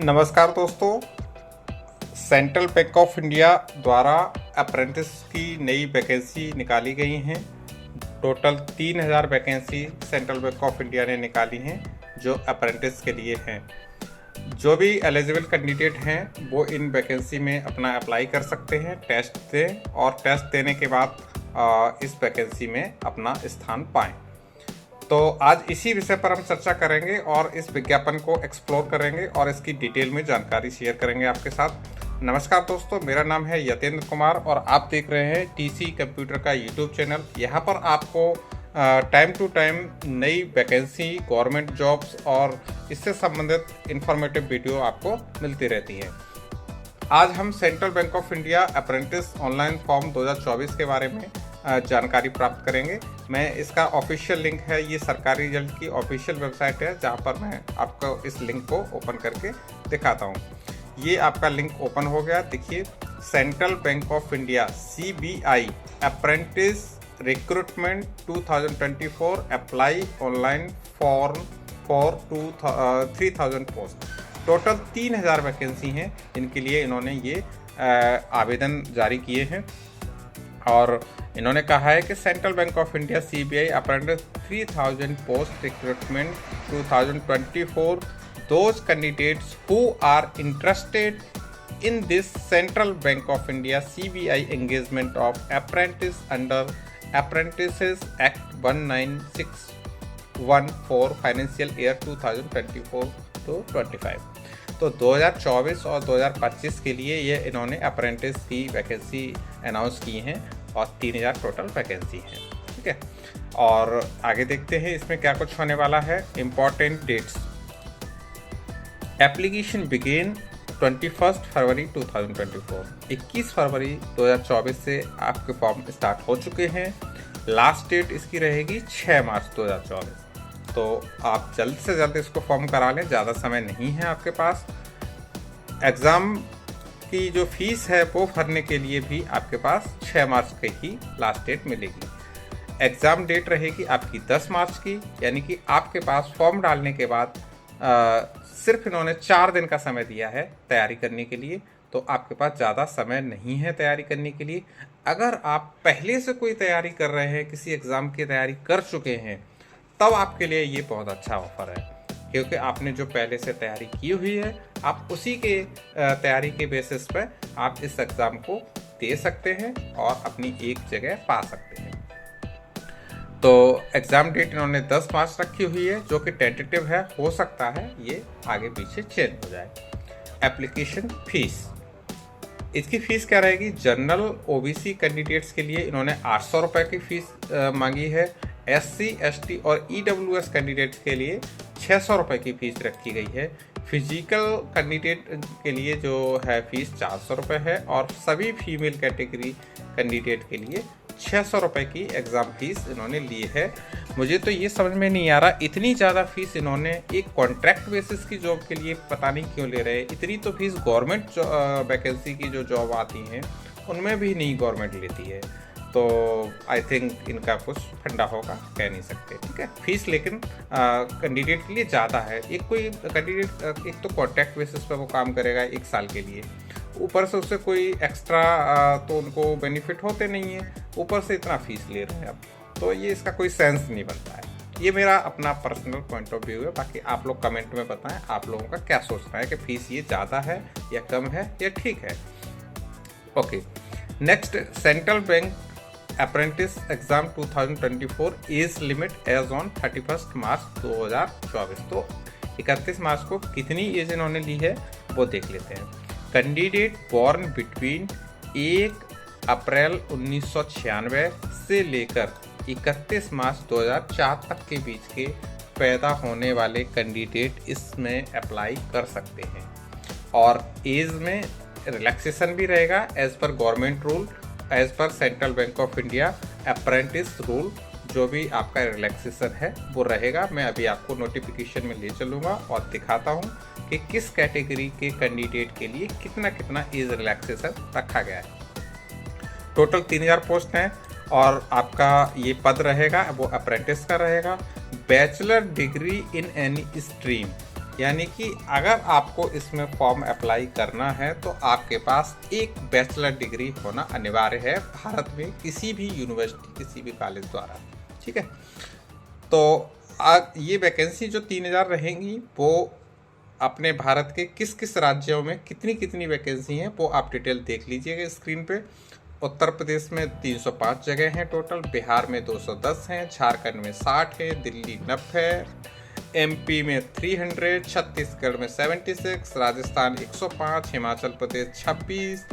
नमस्कार दोस्तों। Central bank of India द्वारा अप्रेंटिस की नई वैकेंसी निकाली गई हैं। Total 3000 vacancy central bank of India ने निकाली हैं जो अप्रेंटिस के लिए हैं। जो भी एलिजिबल कैंडिडेट हैं वो इन वैकेंसी में अपना अप्लाई कर सकते हैं, टेस्ट दें और टेस्ट देने के बाद इस वैकेंसी में अपना स्थान पाएँ। तो आज इसी विषय पर हम चर्चा करेंगे और इस विज्ञापन को एक्सप्लोर करेंगे और इसकी डिटेल में जानकारी शेयर करेंगे आपके साथ। नमस्कार दोस्तों, मेरा नाम है यतेंद्र कुमार और आप देख रहे हैं टीसी कंप्यूटर का यूट्यूब चैनल। यहाँ पर आपको टाइम टू टाइम नई वैकेंसी, गवर्नमेंट जॉब्स और इससे संबंधित इंफॉर्मेटिव वीडियो आपको मिलती रहती है। आज हम central bank of India apprentice online form 2024 के बारे में जानकारी प्राप्त करेंगे। मैं इसका ऑफिशियल लिंक है, ये सरकारी रिजल्ट की ऑफिशियल वेबसाइट है जहाँ पर मैं आपको इस लिंक को ओपन करके दिखाता हूँ। ये आपका लिंक ओपन हो गया। देखिए, central bank of India CBI apprentice recruitment 2024 apply online form for 3000 post. Total 3000 vacancy हैं जिनके लिए इन्होंने ये आवेदन जारी किए हैं और इन्होंने कहा है कि central bank of India CBI apprentice 3000 post recruitment 2024। Those candidates who are interested in this central bank of India CBI engagement of apprentice under apprentices act 19614 for financial year 2024-25। तो 2024 और 2025 के लिए ये इन्होंने अप्रेंटिस की वैकेंसी अनाउंस की हैं और 3000 टोटल वैकेंसी है। ठीक है, और आगे देखते हैं इसमें क्या कुछ होने वाला है। इम्पॉर्टेंट डेट्स: एप्लीकेशन बिगेन 21 फरवरी 2024। 21 फरवरी 2024 से आपके फॉर्म स्टार्ट हो चुके हैं। लास्ट डेट इसकी रहेगी 6 मार्च 2024। तो आप जल्द से जल्द इसको फॉर्म करा लें, ज़्यादा समय नहीं है आपके पास। एग्ज़ाम की जो फीस है वो भरने के लिए भी आपके पास 6 मार्च की ही लास्ट डेट मिलेगी। एग्ज़ाम डेट रहेगी आपकी 10 मार्च की, यानी कि आपके पास फॉर्म डालने के बाद सिर्फ इन्होंने 4 दिन का समय दिया है तैयारी करने के लिए। तो आपके पास ज़्यादा समय नहीं है तैयारी करने के लिए। अगर आप पहले से कोई तैयारी कर रहे हैं, किसी एग्ज़ाम की तैयारी कर चुके हैं, तब आपके लिए ये बहुत अच्छा ऑफ़र है, क्योंकि आपने जो पहले से तैयारी की हुई है आप उसी के तैयारी के बेसिस पर आप इस एग्ज़ाम को दे सकते हैं और अपनी एक जगह पा सकते हैं। तो एग्ज़ाम डेट इन्होंने 10 मार्च रखी हुई है, जो कि टेंटेटिव है, हो सकता है ये आगे पीछे चेंज हो जाए। एप्लीकेशन फ़ीस, इसकी फ़ीस क्या रहेगी? जनरल OBC कैंडिडेट्स के लिए इन्होंने 800 रुपये की फ़ीस मांगी है। SC ST और EWS कैंडिडेट्स के लिए 600 रुपये की फ़ीस रखी गई है। फिजिकल कैंडिडेट के लिए जो है फ़ीस 400 रुपये है और सभी फीमेल कैटेगरी कैंडिडेट के लिए 600 रुपये की एग्ज़ाम फीस इन्होंने ली है। मुझे तो ये समझ में नहीं आ रहा, इतनी ज़्यादा फीस इन्होंने एक कॉन्ट्रैक्ट बेसिस की जॉब के लिए पता नहीं क्यों ले रहे हैं। इतनी तो फीस गवर्नमेंट वैकेंसी की जो जॉब आती हैं उनमें भी नहीं गवर्नमेंट लेती है। तो आई थिंक इनका कुछ फंडा होगा, कह नहीं सकते। ठीक है, फीस लेकिन कैंडिडेट के लिए ज़्यादा है। एक कोई कैंडिडेट एक तो कॉन्ट्रैक्ट बेसिस पर वो काम करेगा 1 साल के लिए, ऊपर से उससे कोई एक्स्ट्रा तो उनको बेनिफिट होते नहीं है, ऊपर से इतना फीस ले रहे हैं अब। तो ये इसका कोई सेंस नहीं बनता है। ये मेरा अपना पर्सनल पॉइंट ऑफ व्यू है, बाकी आप लोग कमेंट में बताएं आप लोगों का क्या सोचना है कि फ़ीस ये ज़्यादा है या कम है या ठीक है। Okay, next, central bank apprentice exam 2024 age limit age on 31 March 2024। तो 31 मार्च को कितनी एज इन्होंने ली है वो देख लेते हैं। कैंडिडेट बॉर्न बिटवीन 1 अप्रैल 1996 से लेकर 31 मार्च 2004 तक के बीच के पैदा होने वाले कैंडिडेट इसमें अप्लाई कर सकते हैं। और एज में रिलैक्सेशन भी रहेगा as per government rule, as per central bank of India apprentice rule. जो भी आपका रिलैक्सेशन है वो रहेगा। मैं अभी आपको नोटिफिकेशन में ले चलूँगा और दिखाता हूँ कि किस कैटेगरी के कैंडिडेट के लिए कितना कितना एज रिलैक्सेशन रखा गया है। टोटल 3000 पोस्ट हैं और आपका ये पद रहेगा वो अप्रेंटिस का रहेगा। Bachelor degree in any stream, यानी कि अगर आपको इसमें फॉर्म अप्लाई करना है तो आपके पास एक बैचलर डिग्री होना अनिवार्य है भारत में किसी भी यूनिवर्सिटी किसी भी कॉलेज द्वारा। ठीक है, तो ये वैकेंसी जो 3000 रहेंगी वो अपने भारत के किस किस राज्यों में कितनी कितनी वैकेंसी हैं वो आप डिटेल देख लीजिएगा स्क्रीन पे। उत्तर प्रदेश में 305 जगह हैं टोटल, बिहार में 210 हैं, झारखंड में 60 है, दिल्ली 90 है, एमपी में 300, छत्तीसगढ़ में 76, राजस्थान 105, हिमाचल प्रदेश 26,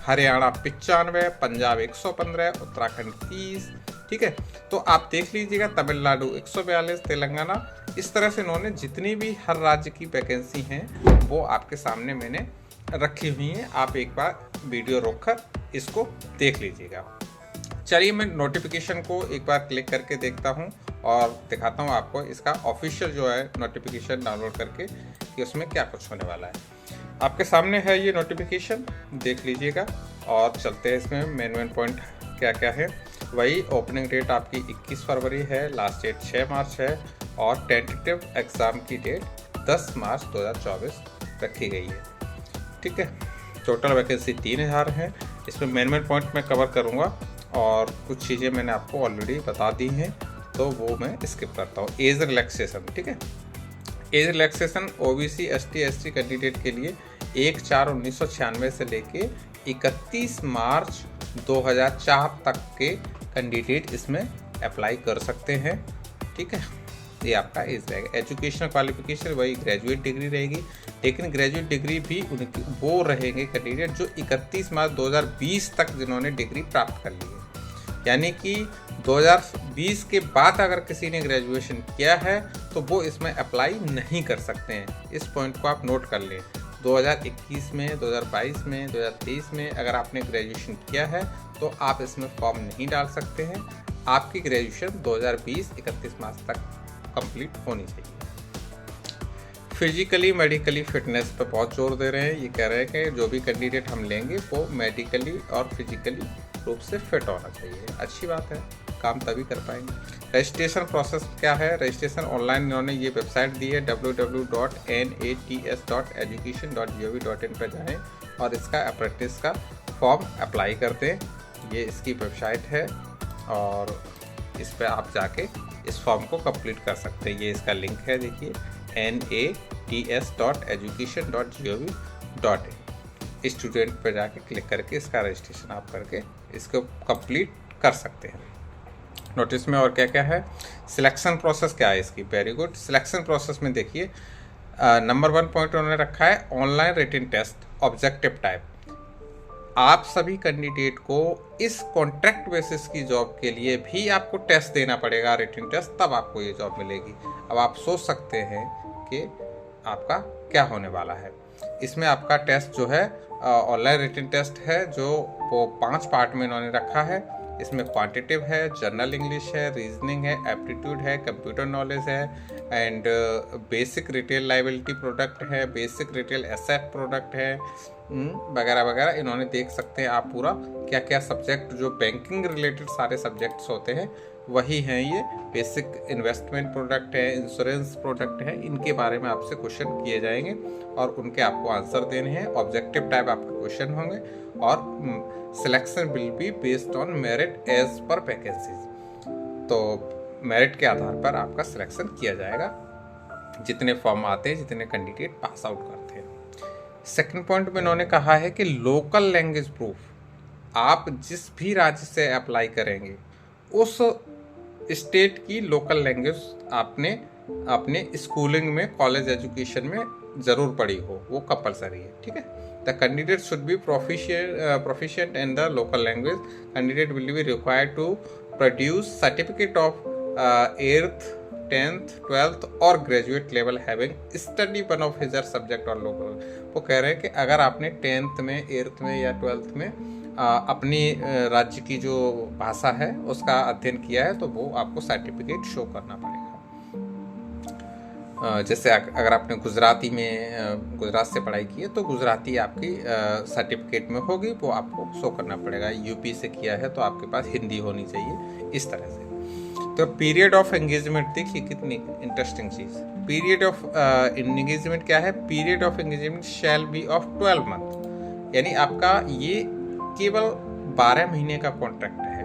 हरियाणा 95, पंजाब 115, उत्तराखंड 30। ठीक है, तो आप देख लीजिएगा, तमिलनाडु 142, तेलंगाना, इस तरह से इन्होंने जितनी भी हर राज्य की वैकेंसी हैं वो आपके सामने मैंने रखी हुई हैं। आप एक बार वीडियो रोककर इसको देख लीजिएगा। चलिए मैं नोटिफिकेशन को एक बार क्लिक करके देखता हूं और दिखाता हूं आपको इसका ऑफिशियल जो है नोटिफिकेशन डाउनलोड करके कि उसमें क्या कुछ होने वाला है। आपके सामने है ये नोटिफिकेशन, देख लीजिएगा और चलते हैं इसमें मेन पॉइंट क्या क्या है। वही ओपनिंग डेट आपकी 21 फरवरी है, लास्ट डेट 6 मार्च है और टेंटेटिव एग्ज़ाम की डेट 10 मार्च 2024 रखी गई है। ठीक है, टोटल वैकेंसी 3000 है। इसमें मेन पॉइंट मैं कवर करूँगा और कुछ चीज़ें मैंने आपको ऑलरेडी बता दी हैं तो वो मैं स्किप करता हूँ। एज रिलैक्सेशन, ठीक है, age relaxation OBC ST ST candidate के लिए 1/4/1996 से लेके 31 मार्च 2004 तक के कैंडिडेट इसमें अप्लाई कर सकते हैं। ठीक है, ये आपका एज रहेगा। एजुकेशनल क्वालिफिकेशन वही ग्रेजुएट डिग्री रहेगी, लेकिन ग्रेजुएट डिग्री भी उनकी वो रहेंगे कैंडिडेट जो 31 मार्च 2020 तक जिन्होंने डिग्री प्राप्त कर ली है। यानी कि 2020 के बाद अगर किसी ने ग्रेजुएशन किया है तो वो इसमें अप्लाई नहीं कर सकते हैं। इस पॉइंट को आप नोट कर लें। 2021 में, 2022 में, 2023 में अगर आपने ग्रेजुएशन किया है तो आप इसमें फॉर्म नहीं डाल सकते हैं। आपकी ग्रेजुएशन 2020 31 मार्च तक कंप्लीट होनी चाहिए। फिजिकली मेडिकली फिटनेस पे बहुत जोर दे रहे हैं। ये कह रहे हैं कि जो भी कैंडिडेट हम लेंगे वो मेडिकली और फिजिकली रूप से फिट होना चाहिए। अच्छी बात है, काम तभी कर पाएंगे। रजिस्ट्रेशन प्रोसेस क्या है? रजिस्ट्रेशन ऑनलाइन इन्होंने ये वेबसाइट दी है www.nats.education.gov.in पर जाएं और इसका अप्रेंटिस का फॉर्म अप्लाई कर दें। ये इसकी वेबसाइट है और इस पर आप जाके इस फॉर्म को कंप्लीट कर सकते हैं। ये इसका लिंक है, देखिए nats.education.gov.in। स्टूडेंट पर जाके क्लिक करके इसका रजिस्ट्रेशन आप करके इसको कंप्लीट कर सकते हैं। नोटिस में और क्या क्या है? सिलेक्शन प्रोसेस क्या है इसकी? Very good. सिलेक्शन प्रोसेस में देखिए नंबर 1 पॉइंट उन्होंने रखा है online written test objective type. आप सभी कैंडिडेट को इस कॉन्ट्रैक्ट बेसिस की जॉब के लिए भी आपको टेस्ट देना पड़ेगा, रिटन टेस्ट, तब आपको ये जॉब मिलेगी। अब आप सोच सकते हैं कि आपका क्या होने वाला है। इसमें आपका टेस्ट जो है ऑनलाइन रिटन टेस्ट है जो वो 5 पार्ट में इन्होंने रखा है। इसमें क्वांटिटिव है, जनरल इंग्लिश है, रीजनिंग है, एप्टीट्यूड है, कंप्यूटर नॉलेज है and basic retail liability product है, बेसिक रिटेल एसेट प्रोडक्ट है वगैरह वगैरह। इन्होंने देख सकते हैं आप पूरा क्या क्या सब्जेक्ट जो बैंकिंग रिलेटेड सारे सब्जेक्ट्स होते हैं वही हैं। ये बेसिक इन्वेस्टमेंट प्रोडक्ट है, इंश्योरेंस प्रोडक्ट है, इनके बारे में आपसे क्वेश्चन किए जाएंगे और उनके आपको आंसर देने हैं। ऑब्जेक्टिव टाइप आपके क्वेश्चन होंगे और selection will be based on merit as per vacancies. तो मेरिट के आधार पर आपका सिलेक्शन किया जाएगा, जितने फॉर्म आते हैं, जितने कैंडिडेट पास आउट करते हैं। सेकंड पॉइंट में इन्होंने कहा है कि लोकल लैंग्वेज प्रूफ, आप जिस भी राज्य से अप्लाई करेंगे उस स्टेट की लोकल लैंग्वेज आपने अपने स्कूलिंग में, कॉलेज एजुकेशन में ज़रूर पढ़ी हो, वो कंपलसरी है। ठीक है, the candidate should be proficient in the local language. Candidate will be required to produce certificate of 8th, 10th, 12th और graduate level having study one of his her subject और लोकल। वो कह रहे हैं कि अगर आपने 10th में, 8th में या 12th में अपनी राज्य की जो भाषा है उसका अध्ययन किया है तो वो आपको सर्टिफिकेट शो करना पड़ेगा। जैसे अगर आपने गुजराती में गुजरात से पढ़ाई की है तो गुजराती आपकी सर्टिफिकेट में होगी, वो आपको शो करना पड़ेगा। यूपी से किया है तो आपके पास हिंदी होनी चाहिए, इस तरह से। तो पीरियड ऑफ एंगेजमेंट देखिए कितनी interesting cheese. Period of engagement क्या है? Period of engagement shall be of 12 month, यानी आपका ये केवल 12 महीने का कॉन्ट्रैक्ट है,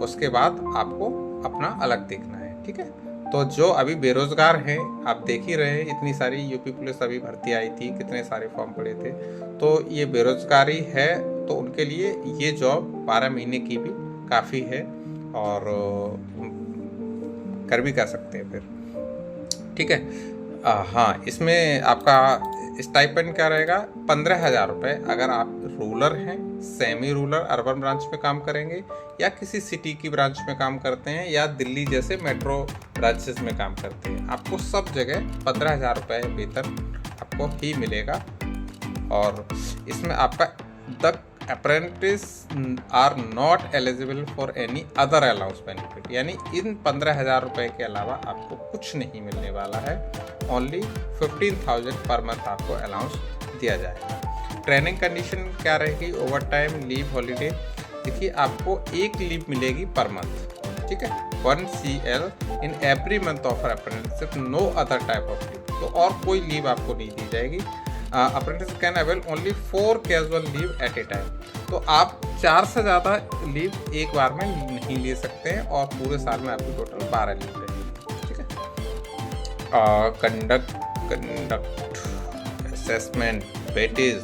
उसके बाद आपको अपना अलग देखना है। ठीक है, तो जो अभी बेरोजगार हैं, आप देख ही रहे हैं, इतनी सारी यूपी पुलिस अभी भर्ती आई थी, कितने सारे फॉर्म पड़े थे, तो ये बेरोजगारी है, तो उनके लिए ये जॉब 12 महीने की भी काफ़ी है और कर सकते हैं फिर। ठीक है, हाँ, इसमें आपका स्टाइपेंड क्या रहेगा? 15,000 रुपये अगर आप रूरल हैं, सेमी रूरल अर्बन ब्रांच में काम करेंगे, या किसी सिटी की ब्रांच में काम करते हैं, या दिल्ली जैसे मेट्रो ब्रांचेस में काम करते हैं, आपको सब जगह 15,000 रुपये वेतन आपको ही मिलेगा। और इसमें आपका the apprentice are not eligible for any other allowance benefit, यानी इन 15,000 रुपये के अलावा आपको कुछ नहीं मिलने वाला है। ओनली 15,000 पर मंथ आपको अलाउंस दिया जाएगा। ट्रेनिंग कंडीशन क्या रहेगी? Over time, leave, holiday. देखिए, आपको एक लीव मिलेगी पर मंथ। ठीक है, 1 CL in every month of apprenticeship, no other type of leave. तो और कोई लीव आपको नहीं दी जाएगी। Apprentice can avail only 4 casual leave at a time. तो आप 4 से ज़्यादा लीव एक बार में नहीं ले सकते हैं, और पूरे साल में आपकी टोटल 12 लीव रहेगी। ठीक है, कंडक्ट असेसमेंट, वेटेज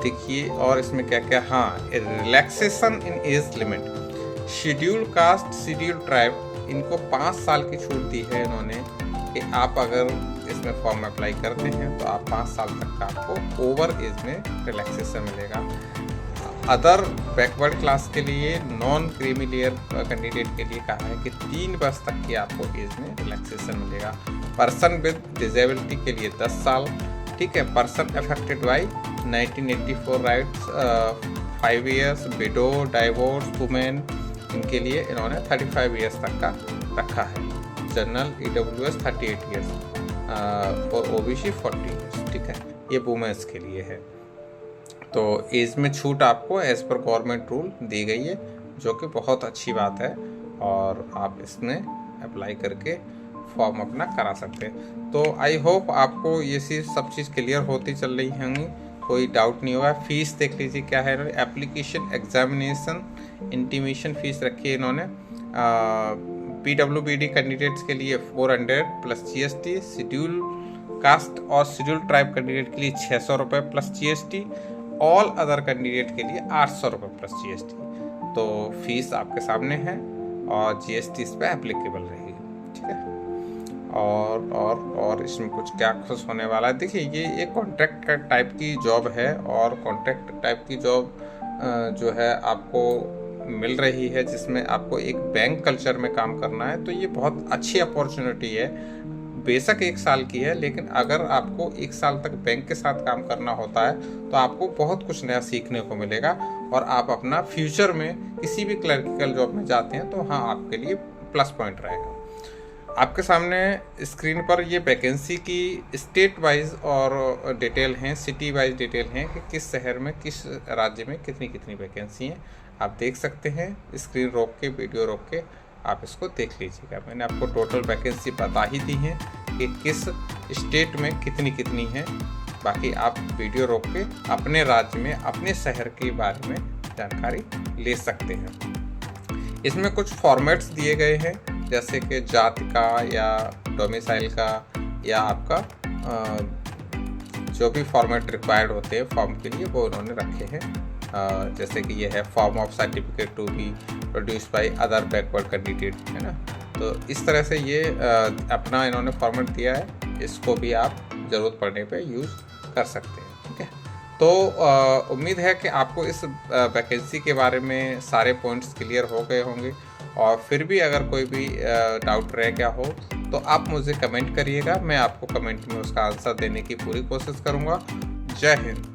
देखिए, और इसमें क्या क्या, हाँ, रिलैक्सेशन इन age limit, schedule caste, schedule tribe, इनको 5 साल की छूट दी है इन्होंने कि आप अगर इसमें फॉर्म अप्लाई करते हैं तो आप 5 साल तक का आपको ओवर एज में रिलैक्सेशन मिलेगा। अदर बैकवर्ड क्लास के लिए, नॉन क्रीमी लेयर कैंडिडेट के लिए कहा है कि 3 वर्ष तक की आपको एज में रिलैक्सेशन मिलेगा। पर्सन विद डिजेबिलिटी के लिए 10 साल। ठीक है, person affected by 1984 rights 5 years, window, divorce women, इनके लिए इन्होंने 35 ईयर्स तक का रखा है। General EWS 38 years, for OBC 40 years. ठीक है, ये वुमेन्स के लिए है। तो एज में छूट आपको एज पर गवर्नमेंट रूल दी गई है, जो कि बहुत अच्छी बात है, और आप इसमें अप्लाई करके फॉर्म अपना करा सकते हैं। तो आई होप आपको ये सब चीज़ क्लियर होती चल रही होंगी, कोई डाउट नहीं होगा। फीस देख लीजिए क्या है इन्होंने। एप्लीकेशन, एग्जामिनेशन, इंटीमेशन फीस रखी है इन्होंने। PWBD कैंडिडेट्स के लिए 400 प्लस GST, शेड्यूल कास्ट और शेड्यूल ट्राइब कैंडिडेट के लिए 600 रुपये plus GST, all other candidate के लिए 800 रुपये प्लस GST। तो फीस आपके सामने है, और GST इस पर एप्लीकेबल रहेगी। ठीक है, और इसमें कुछ क्या खुश होने वाला है? देखिए, ये एक कॉन्ट्रैक्ट का टाइप की जॉब है, और कॉन्ट्रैक्ट टाइप की जॉब जो है आपको मिल रही है, जिसमें आपको एक बैंक कल्चर में काम करना है। तो ये बहुत अच्छी अपॉर्चुनिटी है। बेशक 1 साल की है, लेकिन अगर आपको 1 साल तक बैंक के साथ काम करना होता है तो आपको बहुत कुछ नया सीखने को मिलेगा, और आप अपना फ्यूचर में किसी भी क्लर्किकल जॉब में जाते हैं तो हाँ, आपके लिए प्लस पॉइंट रहेगा। आपके सामने स्क्रीन पर ये वैकेंसी की स्टेट वाइज और डिटेल हैं, सिटी वाइज डिटेल हैं कि किस शहर में, किस राज्य में कितनी कितनी वैकेंसी हैं। आप देख सकते हैं, स्क्रीन रोक के, वीडियो रोक के आप इसको देख लीजिएगा। मैंने आपको टोटल वैकेंसी बता ही दी है कि किस स्टेट में कितनी कितनी है। बाकी आप वीडियो रोक के अपने राज्य में, अपने शहर के बारे में जानकारी ले सकते हैं। इसमें कुछ फॉर्मेट्स दिए गए हैं, जैसे कि जाति का या डोमिसाइल का, या आपका जो भी फॉर्मेट रिक्वायर्ड होते हैं फॉर्म के लिए, वो उन्होंने रखे हैं। जैसे कि ये है form of certificate to be produce by other backward candidate, है ना। तो इस तरह से ये अपना इन्होंने फॉर्मेट दिया है, इसको भी आप ज़रूरत पड़ने पे यूज़ कर सकते हैं। ठीक है, तो उम्मीद है कि आपको इस वैकेंसी के बारे में सारे पॉइंट्स क्लियर हो गए होंगे, और फिर भी अगर कोई भी डाउट रह गया हो तो आप मुझे कमेंट करिएगा, मैं आपको कमेंट में उसका आंसर देने की पूरी कोशिश करूँगा। जय हिंद।